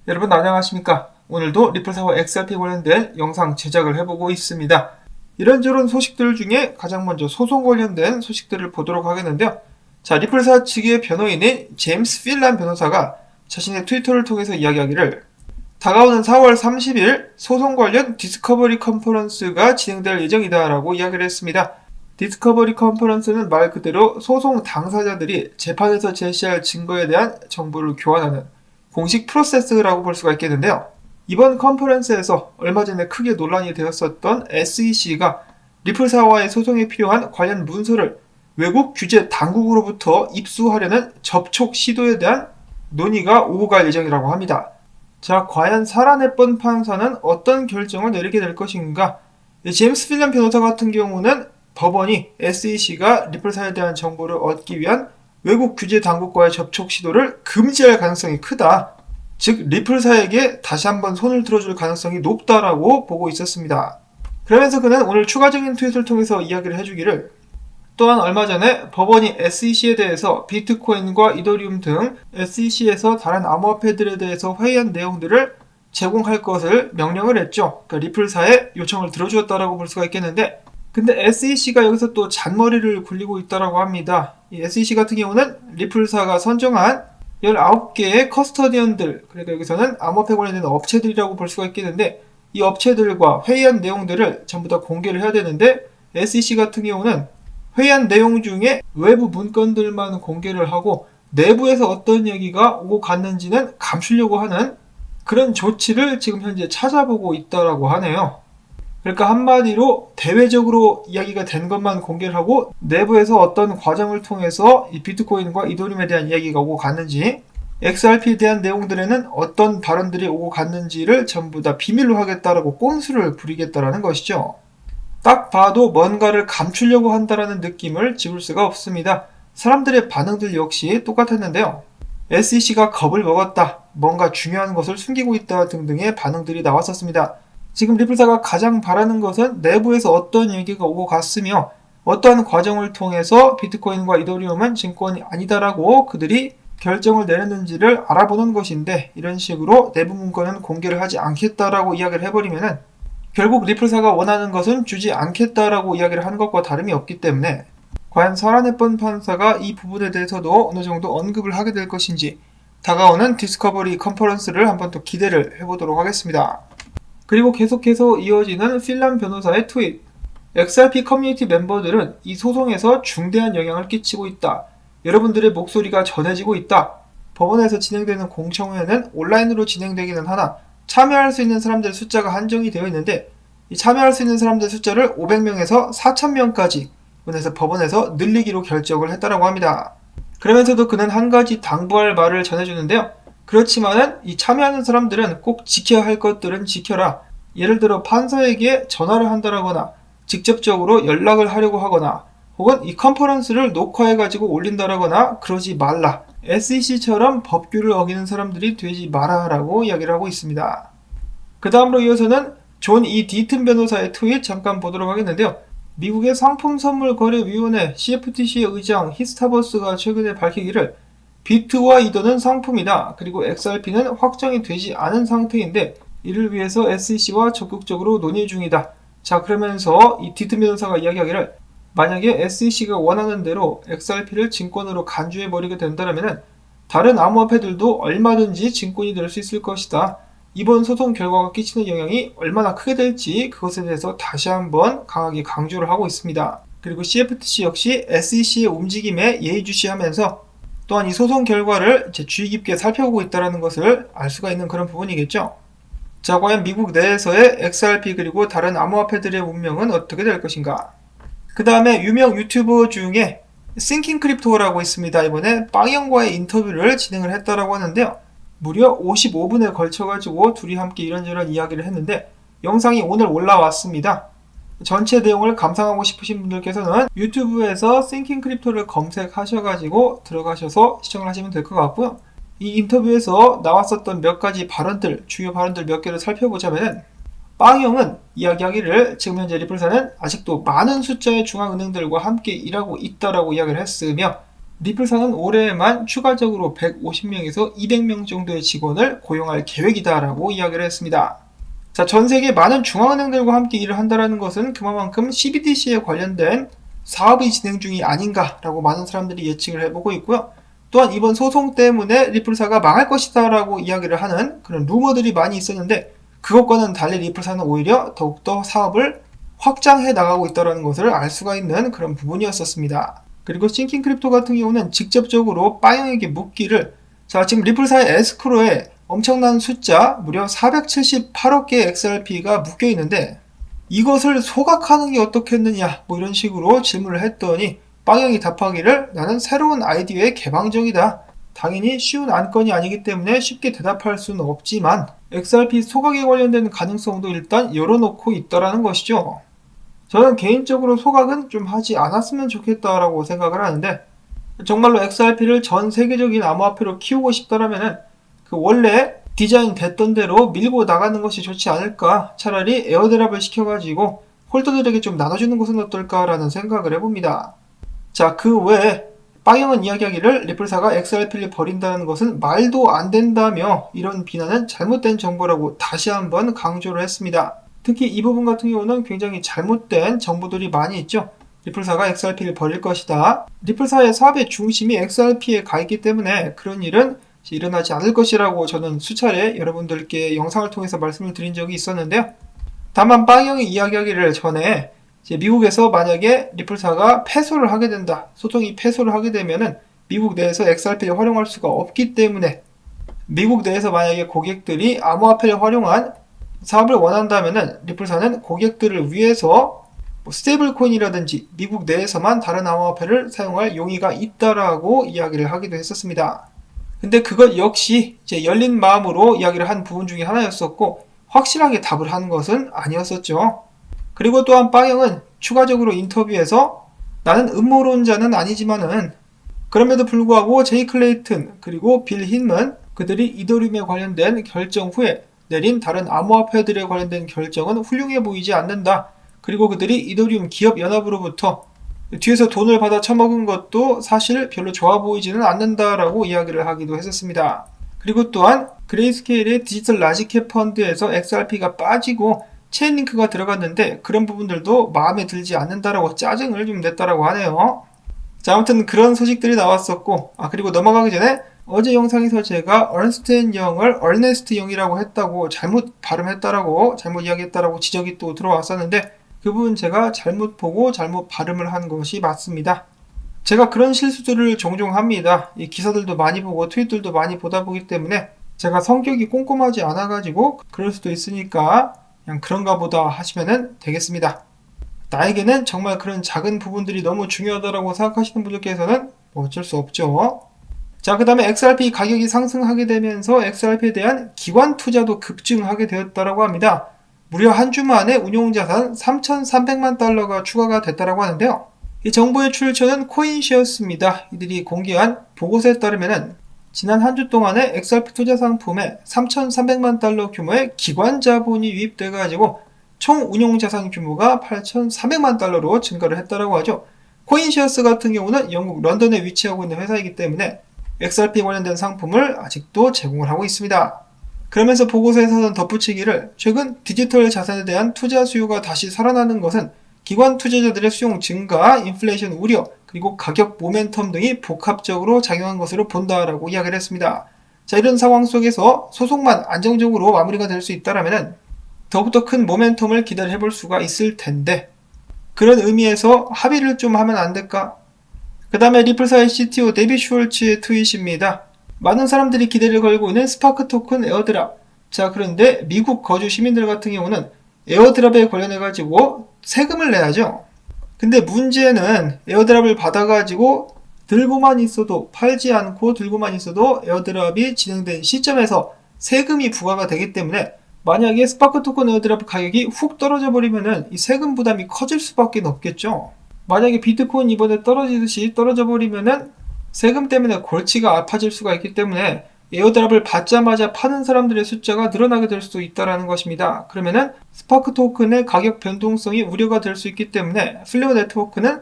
여러분 안녕하십니까? 오늘도 리플사와 XRP 관련된 영상 제작을 해보고 있습니다. 이런저런 소식들 중에 가장 먼저 소송 관련된 소식들을 보도록 하겠는데요. 자, 리플사 측의 변호인인 제임스 필란 변호사가 자신의 트위터를 통해서 이야기하기를 다가오는 4월 30일 소송 관련 디스커버리 컨퍼런스가 진행될 예정이다 라고 이야기를 했습니다. 디스커버리 컨퍼런스는 말 그대로 소송 당사자들이 재판에서 제시할 증거에 대한 정보를 교환하는 공식 프로세스라고 볼 수가 있겠는데요. 이번 컨퍼런스에서 얼마 전에 크게 논란이 되었었던 SEC가 리플사와의 소송에 필요한 관련 문서를 외국 규제 당국으로부터 입수하려는 접촉 시도에 대한 논의가 오고 갈 예정이라고 합니다. 자, 과연 살아내본 판사는 어떤 결정을 내리게 될 것인가? 제임스 필란 변호사 같은 경우는 법원이 SEC가 리플사에 대한 정보를 얻기 위한 외국 규제 당국과의 접촉 시도를 금지할 가능성이 크다. 즉 리플사에게 다시 한번 손을 들어줄 가능성이 높다라고 보고 있었습니다. 그러면서 그는 오늘 추가적인 트윗을 통해서 이야기를 해주기를 또한 얼마 전에 법원이 SEC에 대해서 비트코인과 이더리움 등 SEC에서 다른 암호화폐들에 대해서 회의한 내용들을 제공할 것을 명령을 했죠. 그러니까 리플사의 요청을 들어주었다라고 볼 수가 있겠는데 근데 SEC가 여기서 또 잔머리를 굴리고 있다라고 합니다. 이 SEC 같은 경우는 리플사가 선정한 19개의 커스터디언들, 그러니까 여기서는 암호화폐 관련된 업체들이라고 볼 수가 있겠는데 이 업체들과 회의한 내용들을 전부 다 공개를 해야 되는데 SEC 같은 경우는 회의한 내용 중에 외부 문건들만 공개를 하고 내부에서 어떤 얘기가 오고 갔는지는 감추려고 하는 그런 조치를 지금 현재 찾아보고 있다라고 하네요. 그러니까 한마디로 대외적으로 이야기가 된 것만 공개를 하고 내부에서 어떤 과정을 통해서 이 비트코인과 이더리움에 대한 이야기가 오고 갔는지 XRP에 대한 내용들에는 어떤 발언들이 오고 갔는지를 전부 다 비밀로 하겠다라고 꼼수를 부리겠다라는 것이죠. 딱 봐도 뭔가를 감추려고 한다라는 느낌을 지울 수가 없습니다. 사람들의 반응들 역시 똑같았는데요. SEC가 겁을 먹었다, 뭔가 중요한 것을 숨기고 있다 등등의 반응들이 나왔었습니다. 지금 리플사가 가장 바라는 것은 내부에서 어떤 얘기가 오고 갔으며 어떠한 과정을 통해서 비트코인과 이더리움은 증권이 아니다라고 그들이 결정을 내렸는지를 알아보는 것인데 이런 식으로 내부 문건은 공개를 하지 않겠다라고 이야기를 해버리면은 결국 리플사가 원하는 것은 주지 않겠다라고 이야기를 하는 것과 다름이 없기 때문에 과연 살아내본 판사가 이 부분에 대해서도 어느 정도 언급을 하게 될 것인지 다가오는 디스커버리 컨퍼런스를 한번 또 기대를 해보도록 하겠습니다. 그리고 계속해서 이어지는 필란 변호사의 트윗. XRP 커뮤니티 멤버들은 이 소송에서 중대한 영향을 끼치고 있다. 여러분들의 목소리가 전해지고 있다. 법원에서 진행되는 공청회는 온라인으로 진행되기는 하나 참여할 수 있는 사람들의 숫자가 한정이 되어 있는데 이 참여할 수 있는 사람들의 숫자를 500명에서 4,000명까지 법원에서 늘리기로 결정을 했다라고 합니다. 그러면서도 그는 한 가지 당부할 말을 전해주는데요. 그렇지만은 이 참여하는 사람들은 꼭 지켜야 할 것들은 지켜라. 예를 들어 판사에게 전화를 한다거나 직접적으로 연락을 하려고 하거나 혹은 이 컨퍼런스를 녹화해가지고 올린다거나 그러지 말라. SEC처럼 법규를 어기는 사람들이 되지 마라라고 이야기를 하고 있습니다. 그 다음으로 이어서는 존 이 디튼 변호사의 트윗 잠깐 보도록 하겠는데요. 미국의 상품선물거래위원회 CFTC의 의장 히스타버스가 최근에 밝히기를 비트와 이더는 상품이다. 그리고 XRP는 확정이 되지 않은 상태인데 이를 위해서 SEC와 적극적으로 논의 중이다. 자, 그러면서 이 디튼 변호사가 이야기하기를 만약에 SEC가 원하는 대로 XRP를 증권으로 간주해버리게 된다면 다른 암호화폐들도 얼마든지 증권이 될 수 있을 것이다. 이번 소송 결과가 끼치는 영향이 얼마나 크게 될지 그것에 대해서 다시 한번 강하게 강조를 하고 있습니다. 그리고 CFTC 역시 SEC의 움직임에 예의주시하면서 또한 이 소송 결과를 주의 깊게 살펴보고 있다는 것을 알 수가 있는 그런 부분이겠죠. 자, 과연 미국 내에서의 XRP 그리고 다른 암호화폐들의 운명은 어떻게 될 것인가? 그 다음에 유명 유튜버 중에 싱킹 크립토라고 있습니다. 이번에 빵형과의 인터뷰를 진행을 했다라고 하는데요. 무려 55분에 걸쳐가지고 둘이 함께 이런저런 이야기를 했는데 영상이 오늘 올라왔습니다. 전체 내용을 감상하고 싶으신 분들께서는 유튜브에서 싱킹 크립토를 검색하셔가지고 들어가셔서 시청을 하시면 될 것 같고요. 이 인터뷰에서 나왔었던 몇 가지 발언들, 주요 발언들 몇 개를 살펴보자면 빵형은 이야기하기를 지금 현재 리플사는 아직도 많은 숫자의 중앙은행들과 함께 일하고 있다라고 이야기를 했으며 리플사는 올해에만 추가적으로 150명에서 200명 정도의 직원을 고용할 계획이다라고 이야기를 했습니다. 자, 전 세계 많은 중앙은행들과 함께 일을 한다는 것은 그만큼 CBDC에 관련된 사업이 진행 중이 아닌가라고 많은 사람들이 예측을 해보고 있고요. 또한 이번 소송 때문에 리플사가 망할 것이다 라고 이야기를 하는 그런 루머들이 많이 있었는데, 그것과는 달리 리플사는 오히려 더욱더 사업을 확장해 나가고 있다는 것을 알 수가 있는 그런 부분이었었습니다. 그리고 싱킹 크립토 같은 경우는 직접적으로 빠영에게 묻기를, 자, 지금 리플사의 에스크로에 엄청난 숫자, 무려 478억 개의 XRP가 묶여 있는데 이것을 소각하는 게 어떻겠느냐, 뭐 이런 식으로 질문을 했더니 빵영이 답하기를, 나는 새로운 아이디어의 개방적이다. 당연히 쉬운 안건이 아니기 때문에 쉽게 대답할 수는 없지만 XRP 소각에 관련된 가능성도 일단 열어놓고 있다라는 것이죠. 저는 개인적으로 소각은 좀 하지 않았으면 좋겠다라고 생각을 하는데, 정말로 XRP를 전 세계적인 암호화폐로 키우고 싶다라면은 그 원래 디자인 됐던 대로 밀고 나가는 것이 좋지 않을까, 차라리 에어드랍을 시켜가지고 홀더들에게 좀 나눠주는 것은 어떨까라는 생각을 해봅니다. 자, 그 외에 빵영은 이야기하기를 리플사가 XRP를 버린다는 것은 말도 안 된다며 이런 비난은 잘못된 정보라고 다시 한번 강조를 했습니다. 특히 이 부분 같은 경우는 굉장히 잘못된 정보들이 많이 있죠. 리플사가 XRP를 버릴 것이다. 리플사의 사업의 중심이 XRP에 가 있기 때문에 그런 일은 일어나지 않을 것이라고 저는 수차례 여러분들께 영상을 통해서 말씀을 드린 적이 있었는데요. 다만 빵영이 이야기하기를 전에 미국에서 만약에 리플사가 패소를 하게 된다, 소송이 패소를 하게 되면은 미국 내에서 XRP를 활용할 수가 없기 때문에 미국 내에서 만약에 고객들이 암호화폐를 활용한 사업을 원한다면은 리플사는 고객들을 위해서 스테이블 코인이라든지 미국 내에서만 다른 암호화폐를 사용할 용의가 있다라고 이야기를 하기도 했었습니다. 근데 그것 역시 이제 열린 마음으로 이야기를 한 부분 중에 하나였었고, 확실하게 답을 하는 것은 아니었었죠. 그리고 또한 빵영은 추가적으로 인터뷰에서 나는 음모론자는 아니지만은 그럼에도 불구하고 제이 클레이튼 그리고 빌 힌먼, 그들이 이더리움에 관련된 결정 후에 내린 다른 암호화폐들에 관련된 결정은 훌륭해 보이지 않는다. 그리고 그들이 이더리움 기업연합으로부터 뒤에서 돈을 받아 처먹은 것도 사실 별로 좋아 보이지는 않는다라고 이야기를 하기도 했었습니다. 그리고 또한 그레이스케일의 디지털 라지캡 펀드에서 XRP가 빠지고 체인링크가 들어갔는데 그런 부분들도 마음에 들지 않는다라고 짜증을 좀 냈다라고 하네요. 자, 아무튼 그런 소식들이 나왔었고, 그리고 넘어가기 전에 어제 영상에서 제가 얼스트 영을 얼네스트 영이라고 했다고 잘못 발음했다라고, 잘못 이야기했다라고 지적이 또 들어왔었는데, 그 부분 제가 잘못 보고 잘못 발음을 한 것이 맞습니다. 제가 그런 실수들을 종종 합니다. 이 기사들도 많이 보고 트윗들도 많이 보다 보기 때문에 제가 성격이 꼼꼼하지 않아가지고 그럴 수도 있으니까 그냥 그런가 보다 하시면 되겠습니다. 나에게는 정말 그런 작은 부분들이 너무 중요하다고 생각하시는 분들께서는 뭐 어쩔 수 없죠. 자, 그 다음에 XRP 가격이 상승하게 되면서 XRP에 대한 기관 투자도 급증하게 되었다고 합니다. 무려 한 주 만에 운용자산 3,300만 달러가 추가가 됐다고 하는데요. 이 정보의 출처는 코인시어스입니다. 이들이 공개한 보고서에 따르면 지난 한 주 동안에 XRP 투자 상품에 3,300만 달러 규모의 기관 자본이 유입돼가지고 총 운용자산 규모가 8,400만 달러로 증가를 했다고 하죠. 코인시어스 같은 경우는 영국 런던에 위치하고 있는 회사이기 때문에 XRP 관련된 상품을 아직도 제공을 하고 있습니다. 그러면서 보고서에서는 덧붙이기를, 최근 디지털 자산에 대한 투자 수요가 다시 살아나는 것은 기관 투자자들의 수용 증가, 인플레이션 우려, 그리고 가격 모멘텀 등이 복합적으로 작용한 것으로 본다라고 이야기를 했습니다. 자, 이런 상황 속에서 소송만 안정적으로 마무리가 될 수 있다면 더욱더 큰 모멘텀을 기대해 볼 수가 있을 텐데, 그런 의미에서 합의를 좀 하면 안 될까? 그 다음에 리플사의 CTO 데이빗 슈월츠의 트윗입니다. 많은 사람들이 기대를 걸고 있는 스파크 토큰 에어드랍. 자, 그런데 미국 거주 시민들 같은 경우는 에어드랍에 관련해가지고 세금을 내야죠. 근데 문제는 에어드랍을 받아가지고 들고만 있어도, 팔지 않고 들고만 있어도 에어드랍이 진행된 시점에서 세금이 부과가 되기 때문에 만약에 스파크 토큰 에어드랍 가격이 훅 떨어져 버리면은 이 세금 부담이 커질 수밖에 없겠죠. 만약에 비트코인 이번에 떨어지듯이 떨어져 버리면은 세금 때문에 골치가 아파질 수가 있기 때문에 에어드랍을 받자마자 파는 사람들의 숫자가 늘어나게 될 수도 있다는 것입니다. 그러면은 스파크 토큰의 가격 변동성이 우려가 될 수 있기 때문에 플레어 네트워크는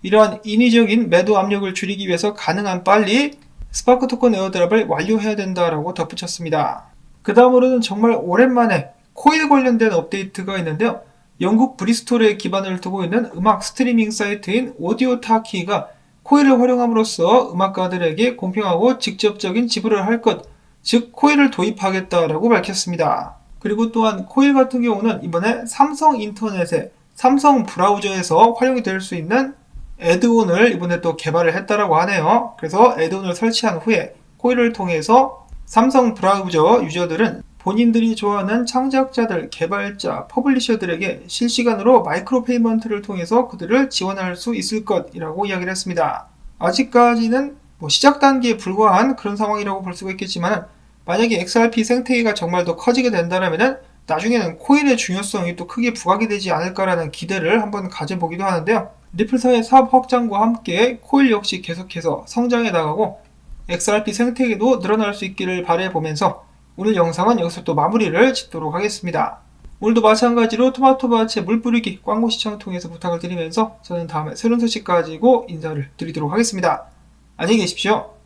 이러한 인위적인 매도 압력을 줄이기 위해서 가능한 빨리 스파크 토큰 에어드랍을 완료해야 된다라고 덧붙였습니다. 그 다음으로는 정말 오랜만에 코일 관련된 업데이트가 있는데요. 영국 브리스톨에 기반을 두고 있는 음악 스트리밍 사이트인 오디오타키가 코일을 활용함으로써 음악가들에게 공평하고 직접적인 지불을 할 것, 즉 코일을 도입하겠다라고 밝혔습니다. 그리고 또한 코일 같은 경우는 이번에 삼성 인터넷에 삼성 브라우저에서 활용이 될 수 있는 애드온을 이번에 또 개발을 했다라고 하네요. 그래서 애드온을 설치한 후에 코일을 통해서 삼성 브라우저 유저들은 본인들이 좋아하는 창작자들, 개발자, 퍼블리셔들에게 실시간으로 마이크로 페이먼트를 통해서 그들을 지원할 수 있을 것이라고 이야기를 했습니다. 아직까지는 시작 단계에 불과한 그런 상황이라고 볼 수가 있겠지만 만약에 XRP 생태계가 정말 더 커지게 된다면 나중에는 코일의 중요성이 또 크게 부각이 되지 않을까라는 기대를 한번 가져보기도 하는데요. 리플사의 사업 확장과 함께 코일 역시 계속해서 성장해 나가고 XRP 생태계도 늘어날 수 있기를 바라보면서 오늘 영상은 여기서 또 마무리를 짓도록 하겠습니다. 오늘도 마찬가지로 토마토밭에 물 뿌리기 광고 시청 통해서 부탁을 드리면서 저는 다음에 새로운 소식 가지고 인사를 드리도록 하겠습니다. 안녕히 계십시오.